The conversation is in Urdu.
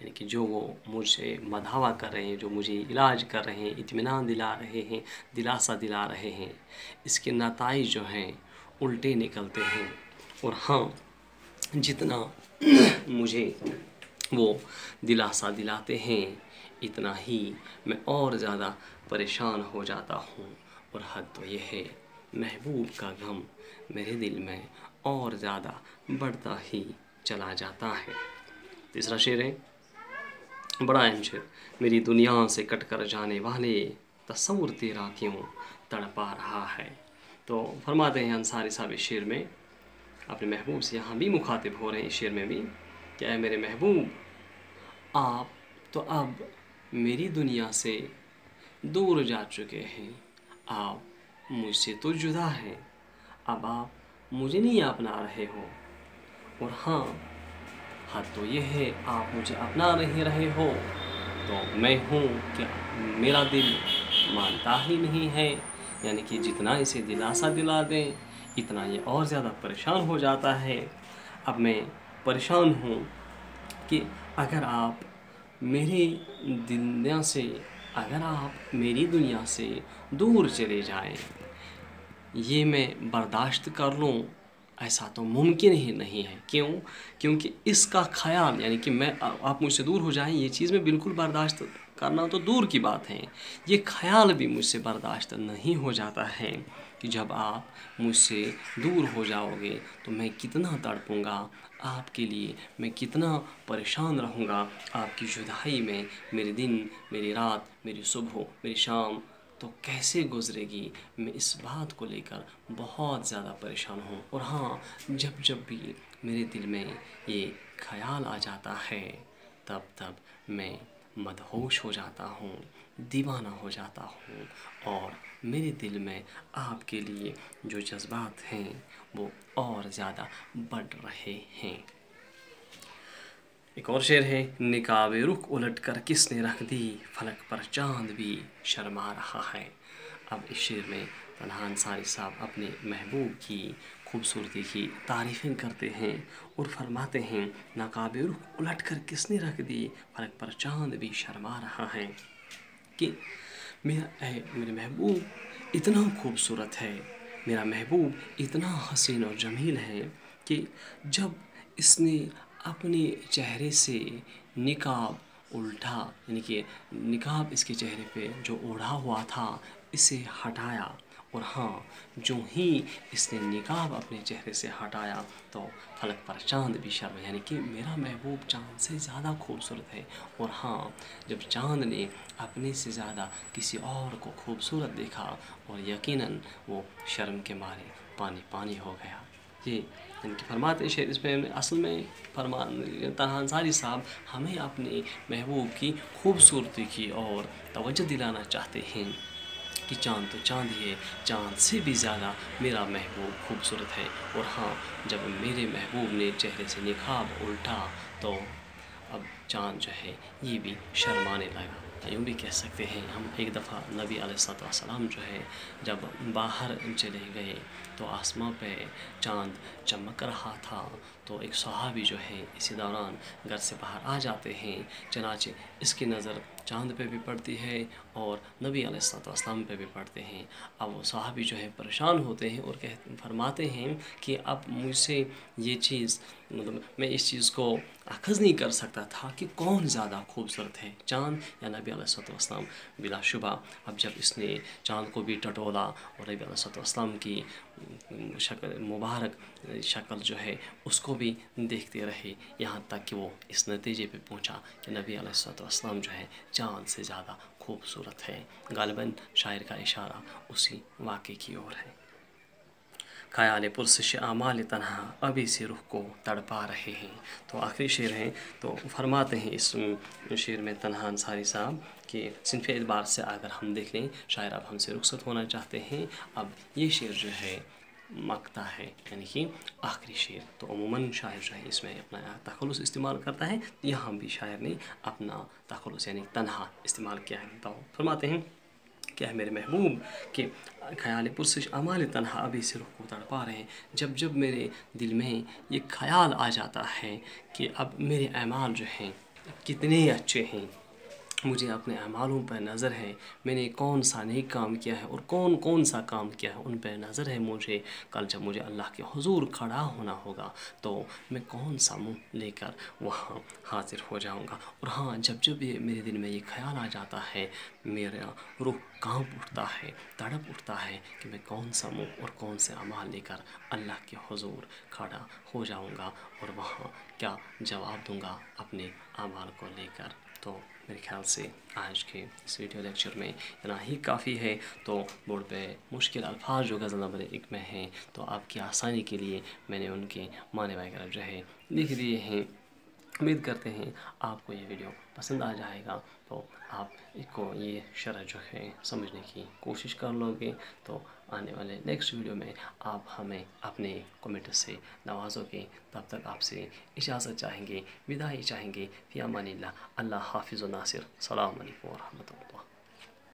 یعنی کہ جو وہ مجھ سے مداوا کر رہے ہیں، جو مجھے علاج کر رہے ہیں، اطمینان دلا رہے ہیں، دلاسا دلا رہے ہیں، اس کے نتائج جو ہیں الٹے نکلتے ہیں۔ اور ہاں، جتنا مجھے وہ دلاسا دلاتے ہیں اتنا ہی میں اور زیادہ پریشان ہو جاتا ہوں، اور حد تو یہ ہے محبوب کا غم میرے دل میں اور زیادہ بڑھتا ہی چلا جاتا ہے۔ تیسرا شعر ہے، بڑا اہم شعر، میری دنیا سے کٹ کر جانے والے تصور تیرا کیوں تڑپا رہا ہے۔ تو فرماتے ہیں انصاری صاحب اس شعر میں اپنے محبوب سے، یہاں بھی مخاطب ہو رہے ہیں اس شعر میں بھی، کہ اے میرے محبوب، آپ تو اب میری دنیا سے دور جا چکے ہیں، آپ مجھ سے تو جدا ہیں، اب آپ مجھے نہیں اپنا رہے ہو، اور ہاں حد تو یہ ہے آپ مجھے اپنا نہیں رہے ہو تو میں ہوں کہ میرا دل مانتا ہی نہیں ہے، یعنی کہ جتنا اسے دلاسا دلا دیں اتنا یہ اور زیادہ پریشان ہو جاتا ہے۔ اب میں پریشان ہوں کہ اگر آپ میری دنیا سے دور چلے جائیں، یہ میں برداشت کر لوں، ایسا تو ممکن ہی نہیں ہے۔ کیوں؟ کیونکہ اس کا خیال، یعنی کہ آپ مجھ سے دور ہو جائیں، یہ چیز میں بالکل برداشت کرنا تو دور کی بات ہے، یہ خیال بھی مجھ سے برداشت نہیں ہو جاتا ہے کہ جب آپ مجھ سے دور ہو جاؤ گے تو میں کتنا تڑپوں گا آپ کے لیے، میں کتنا پریشان رہوں گا آپ کی جدائی میں، میرے دن، میری رات، میری صبح، میری شام تو کیسے گزرے گی، میں اس بات کو لے کر بہت زیادہ پریشان ہوں۔ اور ہاں، جب بھی میرے دل میں یہ خیال آ جاتا ہے تب میں مدہوش ہو جاتا ہوں، دیوانہ ہو جاتا ہوں، اور میرے دل میں آپ کے لیے جو جذبات ہیں وہ اور زیادہ بڑھ رہے ہیں۔ ایک اور شعر ہے، نقاب رخ الٹ کر کس نے رکھ دی، فلک پر چاند بھی شرما رہا ہے۔ اب اس شعر میں طلحہ انصاری صاحب اپنے محبوب کی خوبصورتی کی تعریفیں کرتے ہیں اور فرماتے ہیں، نقاب رخ الٹ کر کس نے رکھ دی، فلک پر چاند بھی شرما رہا ہے، کہ میرے محبوب اتنا خوبصورت ہے، میرا محبوب اتنا حسین اور جمیل ہے کہ جب اس نے اپنے چہرے سے نقاب الٹا، یعنی کہ نقاب اس کے چہرے پہ جو اوڑھا ہوا تھا اسے ہٹایا، اور ہاں جو ہی اس نے نقاب اپنے چہرے سے ہٹایا تو فلک پر چاند بھی شرما، یعنی کہ میرا محبوب چاند سے زیادہ خوبصورت ہے۔ اور ہاں، جب چاند نے اپنے سے زیادہ کسی اور کو خوبصورت دیکھا اور یقیناً وہ شرم کے مارے پانی پانی ہو گیا۔ یہ ان کی فرماتے ہیں، اس میں اصل میں طلحہ انصاری صاحب ہمیں اپنے محبوب کی خوبصورتی کی اور توجہ دلانا چاہتے ہیں کہ چاند تو چاند ہی ہے، چاند سے بھی زیادہ میرا محبوب خوبصورت ہے۔ اور ہاں، جب میرے محبوب نے چہرے سے نقاب الٹا تو اب چاند جو ہے یہ بھی شرمانے لگا۔ یوں بھی کہہ سکتے ہیں ہم، ایک دفعہ نبی علیہ السلام جو ہے جب باہر چلے گئے تو آسمان پہ چاند چمک رہا تھا، تو ایک صحابی جو ہے اسی دوران گھر سے باہر آ جاتے ہیں، چنانچہ اس کی نظر چاند پہ بھی پڑتی ہے اور نبی علیہ السلام پہ بھی پڑتے ہیں۔ اب وہ صحابی جو ہے پریشان ہوتے ہیں اور فرماتے ہیں کہ اب مجھ سے یہ چیز، میں اس چیز کو اخذ نہیں کر سکتا تھا کہ کون زیادہ خوبصورت ہے، چاند یا نبی علیہ السلام۔ بلا شبہ اب جب اس نے چاند کو بھی ٹٹولا اور نبی علیہ السلام کی مبارک شکل جو ہے اس کو بھی دیکھتے رہے، یہاں تک کہ وہ اس نتیجے پہ پہنچا کہ نبی علیہ السلام جو ہے چاند سے زیادہ خوبصورت ہے۔ غالباً شاعر کا اشارہ اسی واقعے کی اور ہے۔ خیال پرسش اعمال تنہا ابھی سے رخ کو تڑپا رہے ہیں۔ تو آخری شعر ہیں، تو فرماتے ہیں اس شعر میں طلحہ انصاری صاحب کہ صنف اعتبار سے اگر ہم دیکھ لیں، شاعر اب ہم سے رخصت ہونا چاہتے ہیں، اب یہ شعر جو ہے مقطع ہے، یعنی کہ آخری شعر۔ تو عموماً شاعر جو ہے اس میں اپنا تخلص استعمال کرتا ہے، یہاں بھی شاعر نے اپنا تخلص یعنی تنہا استعمال کیا ہے۔ تو فرماتے ہیں کہ اے میرے محبوب کہ خیال پرسش اعمال تنہا ابھی سے رخ کو تڑپا رہے ہیں، جب میرے دل میں یہ خیال آ جاتا ہے کہ اب میرے اعمال جو ہیں کتنے اچھے ہیں، مجھے اپنے اعمالوں پر نظر ہے، میں نے کون سا نیک کام کیا ہے اور کون سا کام کیا ہے ان پہ نظر ہے مجھے۔ کل جب مجھے اللہ کے حضور کھڑا ہونا ہوگا تو میں کون سا منہ لے کر وہاں حاضر ہو جاؤں گا۔ اور ہاں، جب یہ میرے دل میں یہ خیال آ جاتا ہے، میرا روح کانپ اٹھتا ہے، تڑپ اٹھتا ہے کہ میں کون سا منہ اور کون سے اعمال لے کر اللہ کے حضور کھڑا ہو جاؤں گا اور وہاں کیا جواب دوں گا اپنے اعمال کو لے کر۔ تو میرے خیال سے آج کے اس ویڈیو لیکچر میں اتنا ہی کافی ہے۔ تو بورڈ پہ مشکل الفاظ جو غزل نمبر 1 میں ہیں تو آپ کی آسانی کے لیے میں نے ان کے معنی وغیرہ جو ہے لکھ دیے ہیں۔ امید کرتے ہیں آپ کو یہ ویڈیو پسند آ جائے گا، تو آپ کو یہ شرح جو ہے سمجھنے کی کوشش کر لو گے۔ تو آنے والے نیکسٹ ویڈیو میں آپ ہمیں اپنے کمنٹ سے نوازو گے۔ تب تک آپ سے اجازت چاہیں گے، وداعی چاہیں گے۔ فی امان اللہ، اللہ حافظ و ناصر۔ السلام علیکم ورحمۃ اللہ۔